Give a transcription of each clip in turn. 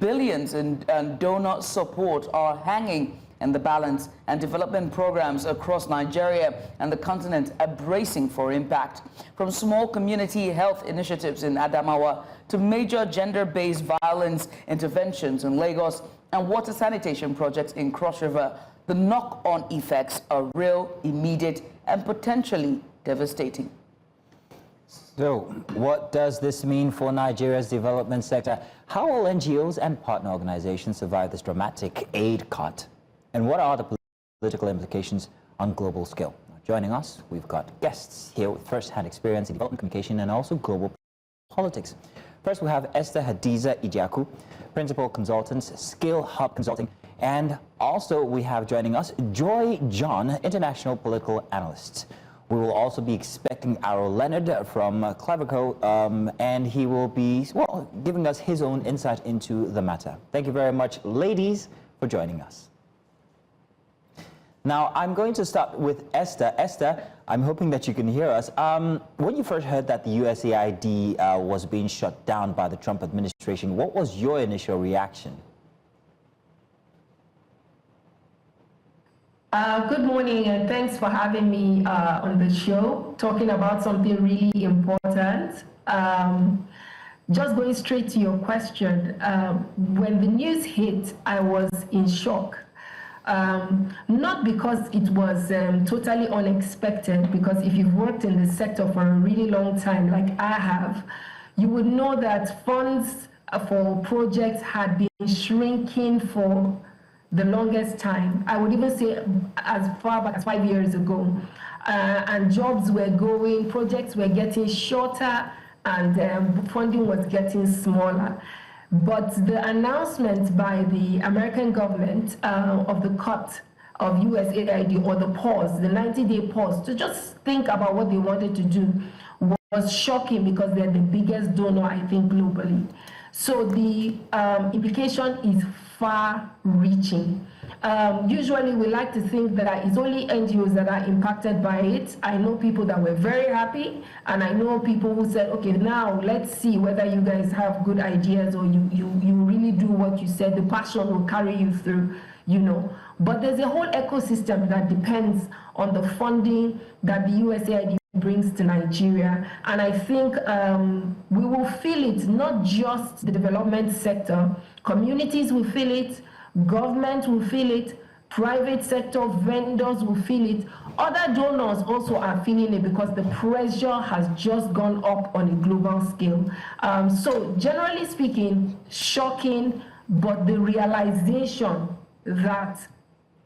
billions in donor support are hanging in the balance, and development programs across Nigeria and the continent are bracing for impact. From small community health initiatives in Adamawa to major gender-based violence interventions in Lagos and water sanitation projects in Cross River, the knock-on effects are real, immediate, and potentially devastating. So, what does this mean for Nigeria's development sector? How will NGOs and partner organizations survive this dramatic aid cut? And what are the political implications on global scale? Joining us, we've got guests here with first-hand experience in development communication and also global politics. First, we have Esther Hadiza Ijaku, Principal Consultant, Skill Hub Consulting, and also we have joining us Joy John, International Political Analyst. We will also be expecting Arrow Leonard from Cleverco, and he will be, well, giving us his own insight into the matter. Thank you very much, ladies, for joining us. Now, I'm going to start with Esther. Esther, I'm hoping that you can hear us. When you first heard that the USAID was being shut down by the Trump administration, what was your initial reaction? Good morning, and thanks for having me on the show, talking about something really important. Just going straight to your question, when the news hit, I was in shock. Not because it was totally unexpected, because if you've worked in the sector for a really long time, like I have, you would know that funds for projects had been shrinking for the longest time. I would even say as far back as 5 years ago. And jobs were going, projects were getting shorter, and funding was getting smaller. But the announcement by the American government of the cut of USAID, or the pause, the 90-day pause, to just think about what they wanted to do, was shocking because they're the biggest donor, I think, globally. So the implication is far-reaching. Usually we like to think that it's only NGOs that are impacted by it. I know people that were very happy, and I know people who said, okay, now let's see whether you guys have good ideas or you really do what you said. The passion will carry you through, you know. But there's a whole ecosystem that depends on the funding that the USAID brings to Nigeria. And I think we will feel it, not just the development sector. Communities will feel it, government will feel it, private sector vendors will feel it. Other donors also are feeling it because the pressure has just gone up on a global scale. So generally speaking, shocking, but the realization that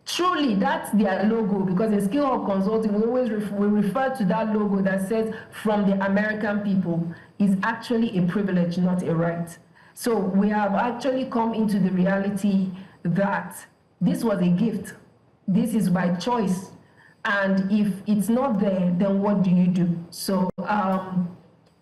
truly that's their logo, because in Skill Hub Consulting, we always refer to that logo that says "from the American people," is actually a privilege, not a right. So we have actually come into the reality that this was a gift. This is by choice. And if it's not there, then what do you do? So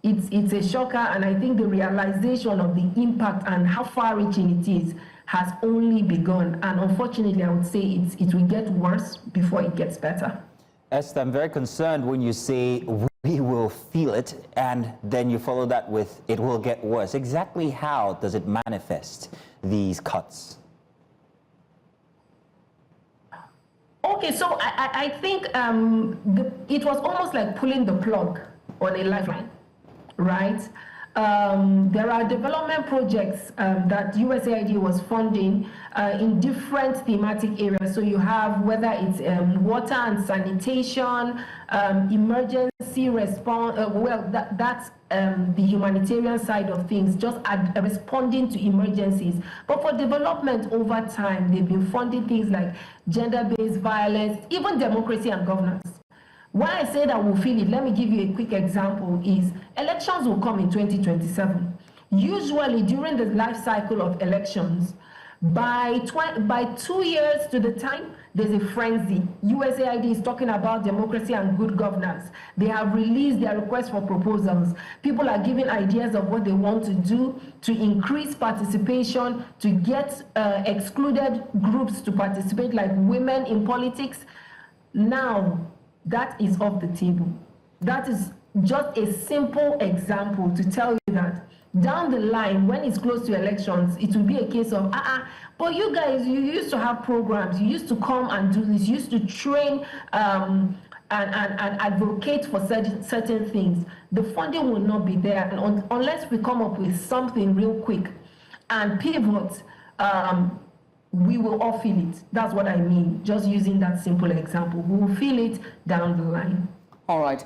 it's a shocker, and I think the realization of the impact and how far-reaching it is has only begun. And unfortunately, I would say it will get worse before it gets better. Esther, I'm very concerned when you say we will feel it, and then you follow that with it will get worse. Exactly how does it manifest, these cuts? Okay, so I think it was almost like pulling the plug on a lifeline, right? There are development projects that USAID was funding in different thematic areas. So you have whether it's water and sanitation, emergency response, that's the humanitarian side of things, just responding to emergencies. But for development over time, they've been funding things like gender-based violence, even democracy and governance. Why I say that we'll feel it, let me give you a quick example, is elections will come in 2027. Usually during the life cycle of elections, by 2 years to the time, there's a frenzy. USAID is talking about democracy and good governance. They have released their request for proposals. People are giving ideas of what they want to do to increase participation, to get excluded groups to participate, like women in politics. Now, that is off the table. That is just a simple example to tell you that Down the line, when it's close to elections, it will be a case of, but you guys, you used to have programs, you used to come and do this, you used to train and advocate for certain things. The funding will not be there unless we come up with something real quick and pivot. We will all feel it. That's what I mean. Just using that simple example, we will feel it down the line. All right.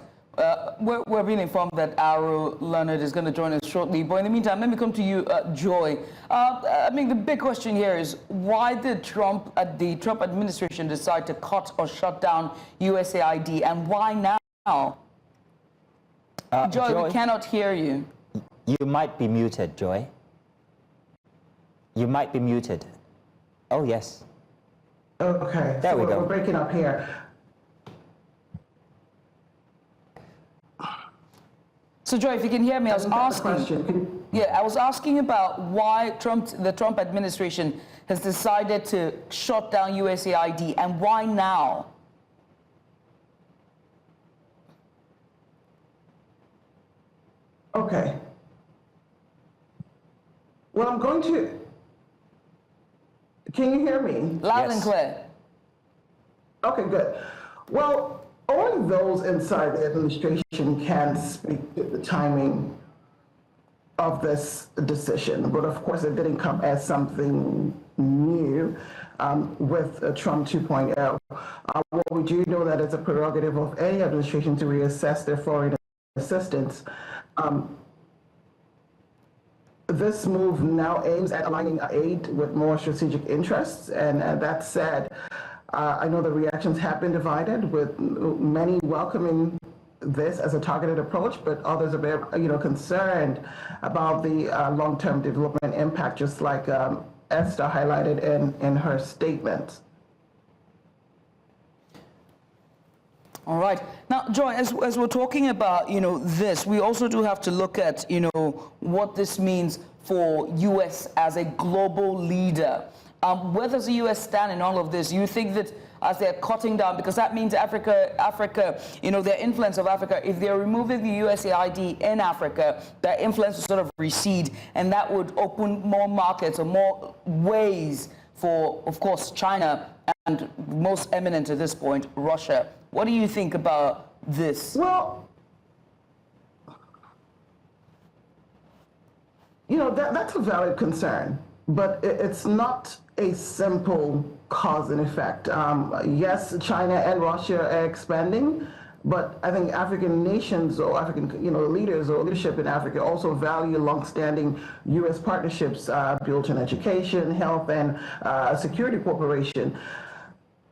We're being informed that Aro Leonard is going to join us shortly. But in the meantime, let me come to you, Joy. I mean, the big question here is, why did the Trump administration decide to cut or shut down USAID, and why now? Joy, we cannot hear you. You might be muted, Joy. You might be muted. Oh, yes. Okay. There we go. We're breaking up here. So, Joy, if you can hear me, I was asking. Yeah, I was asking about why the Trump administration has decided to shut down USAID, and why now? Okay. Well, I'm going to. Can you hear me? Loud and clear. Okay, good. Well, only those inside the administration can speak to the timing of this decision. But of course, it didn't come as something new with Trump 2.0. What we do know that it's a prerogative of any administration to reassess their foreign assistance. This move now aims at aligning aid with more strategic interests. And that said, I know the reactions have been divided, with many welcoming this as a targeted approach, but others are very, concerned about the long-term development impact, just like Esther highlighted in her statement. All right. Now, Joy, as we're talking about, this, we also do have to look at, what this means for U.S. as a global leader. Where does the U.S. stand in all of this? You think that as they're cutting down, because that means Africa, their influence of Africa, if they're removing the USAID in Africa, their influence will sort of recede, and that would open more markets or more ways for, of course, China and most eminent at this point, Russia. What do you think about this? Well, that's a valid concern, but it's not a simple cause and effect. Yes, China and Russia are expanding, but I think African nations or African, leaders or leadership in Africa also value longstanding U.S. partnerships built in education, health, and security cooperation.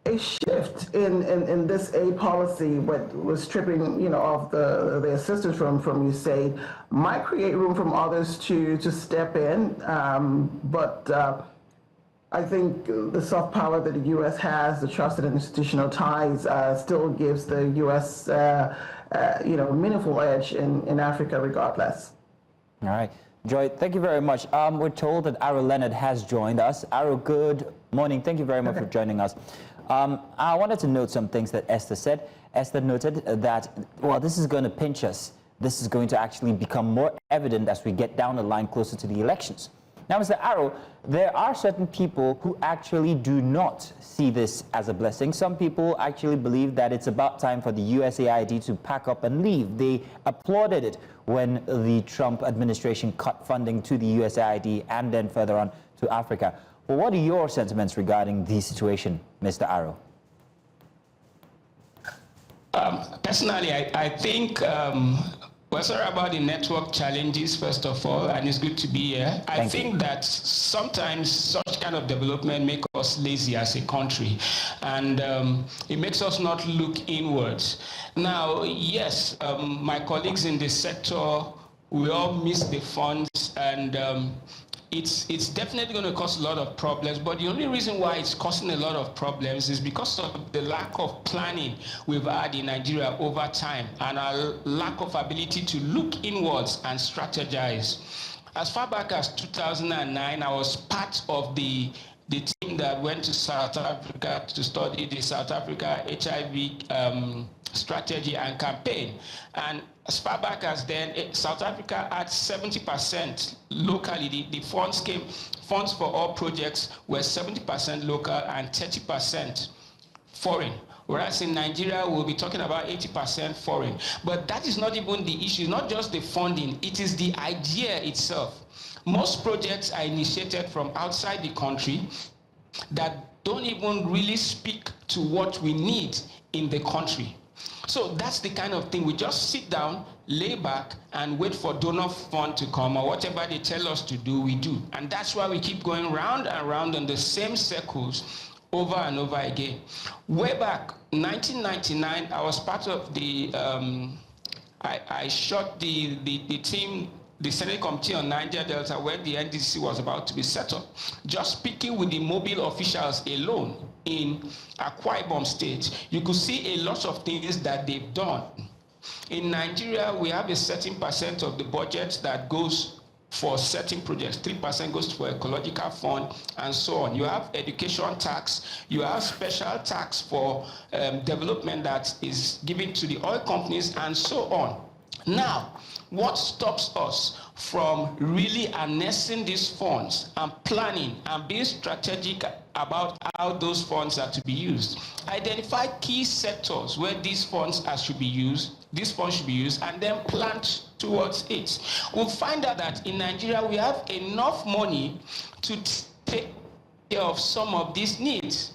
A shift in this aid policy, what was stripping, of the assistance from USAID, might create room for others to step in, but I think the soft power that the U.S. has, the trusted institutional ties, still gives the U.S. Meaningful edge in Africa regardless. All right. Joy, thank you very much. We're told that Aro Leonard has joined us. Aro, good morning. Thank you very much for joining us. I wanted to note some things that Esther said. Esther noted that, well, this is going to pinch us. This is going to actually become more evident as we get down the line closer to the elections. Now, Mr. Aro, there are certain people who actually do not see this as a blessing. Some people actually believe that it's about time for the USAID to pack up and leave. They applauded it when the Trump administration cut funding to the USAID and then further on to Africa. Well, what are your sentiments regarding the situation, Mr. Aro? Personally, I think we're sorry about the network challenges, first of all, and it's good to be here. I think that sometimes such kind of development makes us lazy as a country, and it makes us not look inwards. Now, yes, my colleagues in the sector, we all miss the funds, and it's definitely going to cause a lot of problems, but the only reason why it's causing a lot of problems is because of the lack of planning we've had in Nigeria over time and our lack of ability to look inwards and strategize. As far back as 2009, I was part of the the team that went to South Africa to study the South Africa HIV strategy and campaign. And as far back as then, South Africa had 70% locally. The funds for all projects were 70% local and 30% foreign. Whereas in Nigeria, we'll be talking about 80% foreign. But that is not even the issue, not just the funding, it is the idea itself. Most projects are initiated from outside the country that don't even really speak to what we need in the country. So that's the kind of thing. We just sit down, lay back, and wait for donor fund to come, or whatever they tell us to do, we do. And that's why we keep going round and round in the same circles over and over again. Way back, 1999, I was part of the, I shot the team, the Senate Committee on Niger Delta, where the NDC was about to be set up. Just speaking with the mobile officials alone in Akwa Ibom State, you could see a lot of things that they've done. In Nigeria, we have a certain percent of the budget that goes for certain projects. 3% goes for ecological fund and so on. You have education tax, you have special tax for development that is given to the oil companies and so on. Now, what stops us from really harnessing these funds and planning and being strategic about how those funds are to be used? Identify key sectors where these funds should be used, and then plan towards it. We'll find out that in Nigeria we have enough money to take care of some of these needs.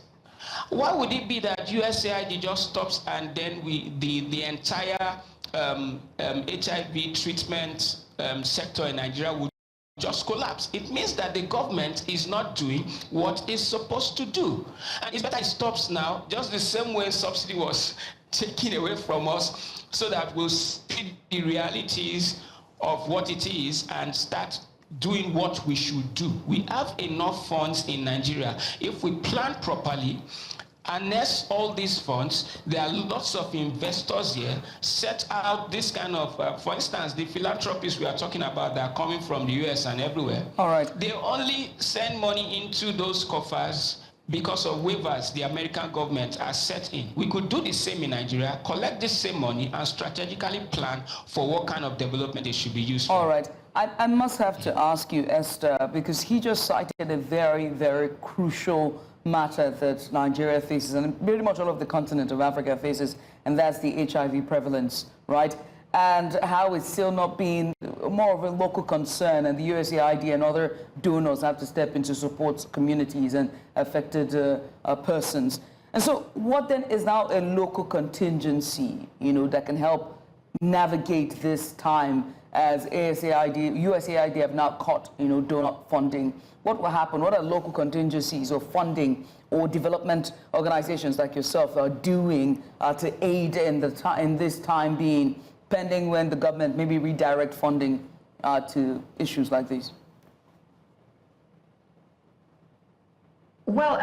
Why would it be that USAID just stops and then the entire HIV treatment sector in Nigeria would just collapse? It means that the government is not doing what it's supposed to do. And it's better it stops now, just the same way subsidy was taken away from us, so that we'll see the realities of what it is and start doing what we should do. We have enough funds in Nigeria. If we plan properly, harness all these funds, there are lots of investors here, set out this kind of, for instance, the philanthropists we are talking about that are coming from the US and everywhere. All right. They only send money into those coffers because of waivers the American government has set in. We could do the same in Nigeria, collect the same money and strategically plan for what kind of development it should be used for. All right. I must have to ask you, Esther, because he just cited a very, very crucial matter that Nigeria faces, and pretty much all of the continent of Africa faces, and that's the HIV prevalence, right? And how it's still not being more of a local concern, and the USAID and other donors have to step in to support communities and affected persons. And so what then is now a local contingency, that can help navigate this time as USAID have now cut, donor funding? What will happen? What are local contingencies or funding or development organizations like yourself are doing to aid in this time being, pending when the government maybe redirect funding to issues like these? Well,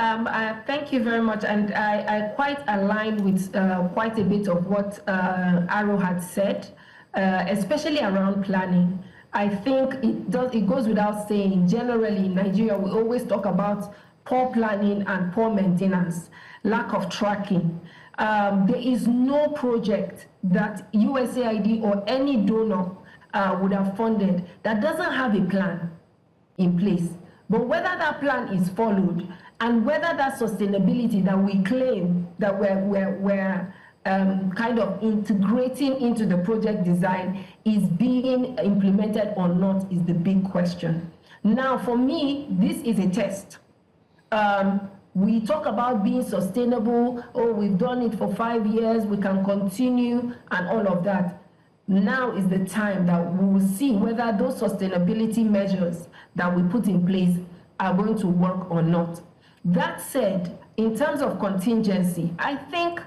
thank you very much, and I quite aligned with quite a bit of what Arrow had said, especially around planning. I think it goes without saying, generally in Nigeria, we always talk about poor planning and poor maintenance, lack of tracking. There is no project that USAID or any donor would have funded that doesn't have a plan in place. But whether that plan is followed and whether that sustainability that we claim that we're kind of integrating into the project design is being implemented or not is the big question. Now, for me, this is a test. We talk about being sustainable. Oh, we've done it for 5 years, we can continue, and all of that. Now is the time that we will see whether those sustainability measures that we put in place are going to work or not. That said, in terms of contingency, I think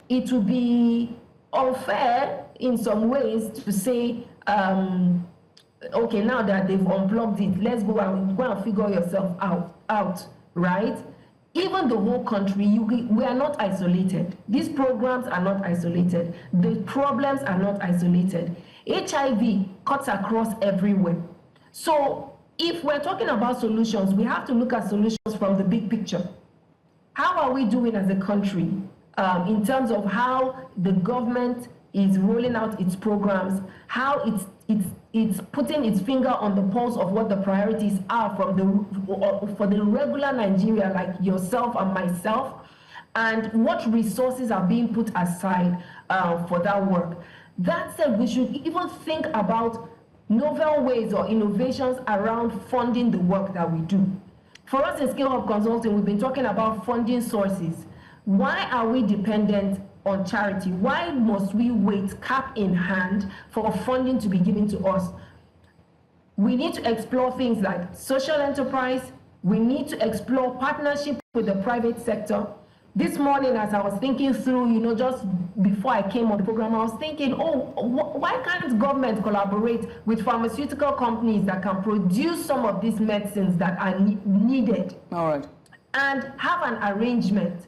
it would be unfair in some ways to say, okay, now that they've unplugged it, let's go and figure yourself out, right? Even the whole country, we are not isolated. These programs are not isolated. The problems are not isolated. HIV cuts across everywhere. So if we're talking about solutions, we have to look at solutions from the big picture. How are we doing as a country in terms of how the government is rolling out its programs, how it's putting its finger on the pulse of what the priorities are for the regular Nigeria like yourself and myself, and what resources are being put aside for that work. That said, we should even think about novel ways or innovations around funding the work that we do. For us in Scale Up Consulting, we've been talking about funding sources. Why are we dependent on charity? Why must we wait cap in hand for funding to be given to us? We need to explore things like social enterprise. We need to explore partnership with the private sector. This morning, as I was thinking through, just before I came on the program, I was thinking, why can't government collaborate with pharmaceutical companies that can produce some of these medicines that are needed? All right. And have an arrangement,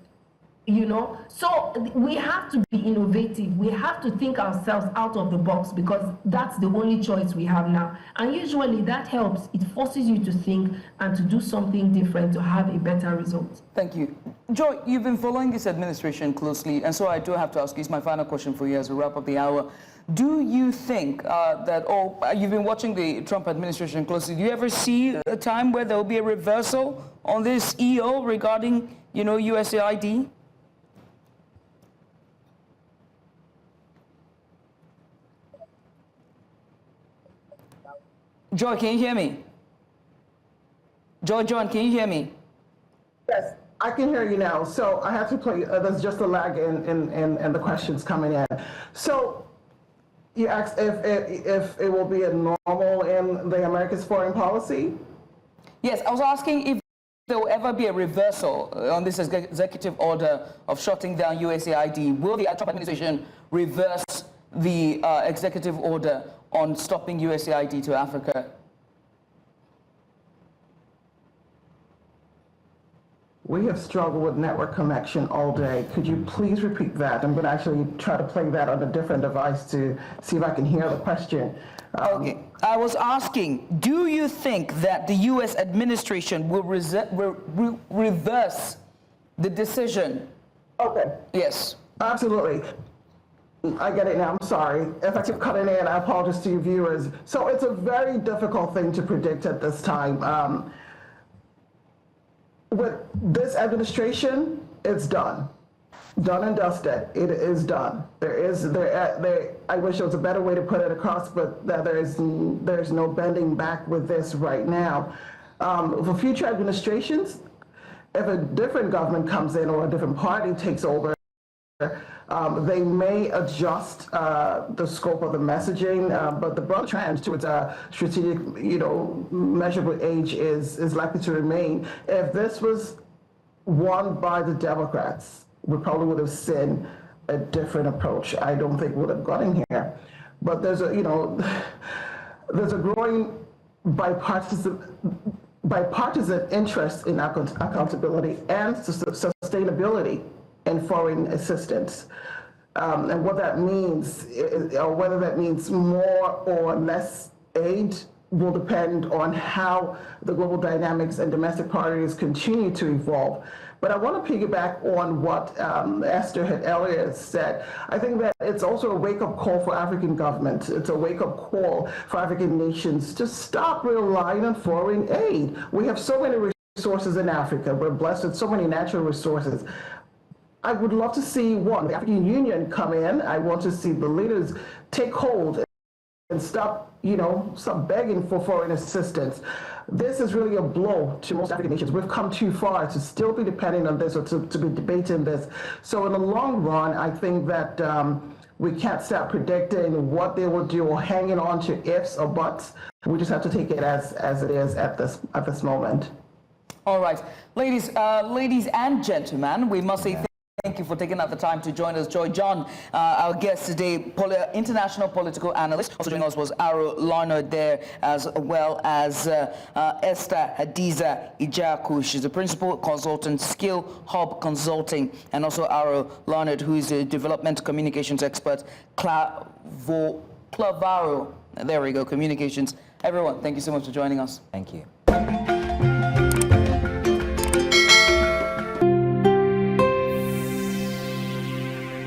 So we have to be innovative. We have to think ourselves out of the box because that's the only choice we have now. And usually that helps. It forces you to think and to do something different to have a better result. Thank you. Joy, you've been following this administration closely, and so I do have to ask you, it's my final question for you as we wrap up the hour. Do you think you've been watching the Trump administration closely, do you ever see a time where there will be a reversal on this EO regarding, USAID? Joy, can you hear me? John, can you hear me? Yes, I can hear you now. So I have to play, there's just a lag in the questions coming in. So you asked if it will be a normal in the America's foreign policy? Yes, I was asking if there will ever be a reversal on this executive order of shutting down USAID. Will the Trump administration reverse the executive order on stopping USAID to Africa? We have struggled with network connection all day. Could you please repeat that? I'm going to actually try to play that on a different device to see if I can hear the question. Okay. I was asking, do you think that the U.S. administration will reverse the decision? Okay. Yes. Absolutely. I get it now. I'm sorry. If I keep cutting in, I apologize to you viewers. So it's a very difficult thing to predict at this time. With this administration, it's done. Done and dusted. It is done. I wish there was a better way to put it across, but there's no bending back with this right now. For future administrations, if a different government comes in or a different party takes over, they may adjust the scope of the messaging, but the broad trend towards a strategic, measurable age is likely to remain. If this was won by the Democrats, we probably would have seen a different approach. I don't think we would have gotten here. But there's a growing bipartisan interest in accountability and sustainability in foreign assistance. And what that means, or whether that means more or less aid, will depend on how the global dynamics and domestic priorities continue to evolve. But I want to piggyback on what Esther had earlier said. I think that it's also a wake-up call for African governments. It's a wake-up call for African nations to stop relying on foreign aid. We have so many resources in Africa. We're blessed with so many natural resources. I would love to see, the African Union come in. I want to see the leaders take hold and stop begging for foreign assistance. This is really a blow to most African nations. We've come too far to still be depending on this or to be debating this. So in the long run, I think that we can't start predicting what they will do or hanging on to ifs or buts. We just have to take it as it is at this moment. All right. Ladies and gentlemen, we must say thank you for taking out the time to join us. Joy John, our guest today, international political analyst. Also joining us was Aro Larnard there, as well as Esther Hadiza Ijaku. She's the principal consultant, Skill Hub Consulting, and also Aro Larnard, who is a development communications expert, Clavaro, there we go, communications Everyone, thank you so much for joining us. Thank you.